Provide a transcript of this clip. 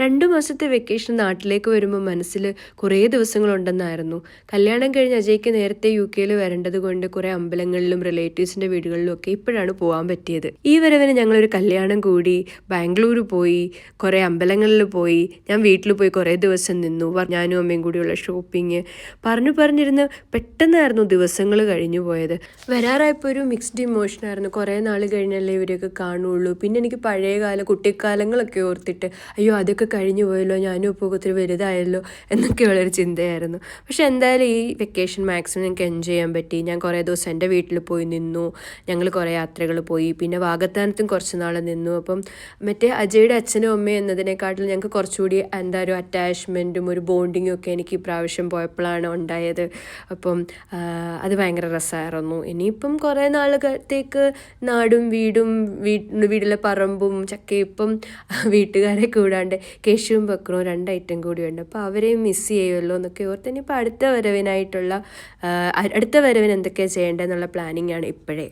2 മാസത്തെ വെക്കേഷൻ നാട്ടിലേക്ക് വരുമ്പോൾ മനസ്സിൽ കുറേ ദിവസങ്ങളുണ്ടെന്നായിരുന്നു. കല്യാണം കഴിഞ്ഞ് അജയ്ക്ക് നേരത്തെ യുകെയിൽ വരേണ്ടത് കൊണ്ട് കുറേ അമ്പലങ്ങളിലും റിലേറ്റീവ്സിൻ്റെ വീടുകളിലും ഒക്കെ ഇപ്പോഴാണ് പോകാൻ പറ്റിയത്. ഈ വരവിന് ഞങ്ങളൊരു കല്യാണം കൂടി, ബാംഗ്ലൂർ പോയി, കുറേ അമ്പലങ്ങളിൽ പോയി, ഞാൻ വീട്ടിൽ പോയി കുറേ ദിവസം നിന്നു. ഞാനും അമ്മയും കൂടിയുള്ള ഷോപ്പിംഗ് പറഞ്ഞിരുന്ന് പെട്ടെന്നായിരുന്നു ദിവസങ്ങൾ കഴിഞ്ഞു പോയത്. വരാറായപ്പോൾ ഒരു മിക്സ്ഡ് ഇമോഷനായിരുന്നു. കുറേ നാൾ കഴിഞ്ഞല്ലേ ഇവരെയൊക്കെ കാണുള്ളൂ. പിന്നെ എനിക്ക് പഴയകാല കുട്ടിക്കാലങ്ങളൊക്കെ ഓർത്തിട്ട് അയ്യോ അതൊക്കെ കഴിഞ്ഞു പോയല്ലോ, ഞാനും ഇപ്പോൾ ഒത്തിരി വലുതായല്ലോ എന്നൊക്കെയുള്ളൊരു ചിന്തയായിരുന്നു. പക്ഷെ എന്തായാലും ഈ വെക്കേഷൻ മാക്സിമം ഞങ്ങൾക്ക് എൻജോയ് ചെയ്യാൻ പറ്റി. ഞാൻ കുറേ ദിവസം എൻ്റെ വീട്ടിൽ പോയി നിന്നു. ഞങ്ങൾ കുറേ യാത്രകൾ പോയി. പിന്നെ വാഗത്താനത്തും കുറച്ച് നാൾ നിന്നു. അപ്പം മറ്റേ അജയുടെ അച്ഛനും അമ്മയും എന്നതിനെക്കാട്ടിലും ഞങ്ങൾക്ക് കുറച്ചുകൂടി ഒരു അറ്റാച്ച്മെൻറ്റും ഒരു ബോണ്ടിങ്ങും ഒക്കെ എനിക്ക് ഈ പ്രാവശ്യം പോയപ്പോഴാണ് ഉണ്ടായത്. അപ്പം അത് ഭയങ്കര രസമായിരുന്നു. ഇനിയിപ്പം കുറേ നാളത്തേക്ക് നാടും വീട്ടിലെ പറമ്പും ചക്കയിപ്പം വീട്ടുകാരെ കൂടാണ്ട് കേശുവും ബക്രവും 2 ഐറ്റം കൂടിയുണ്ട്. അപ്പോൾ അവരെയും മിസ് ചെയ്യുമല്ലോ എന്നൊക്കെ ഓർത്ത് ഇനിയിപ്പോൾ അടുത്ത വരവിന് എന്തൊക്കെയാണ് ചെയ്യേണ്ടതെന്നുള്ള പ്ലാനിങ് ആണ് ഇപ്പോഴേ.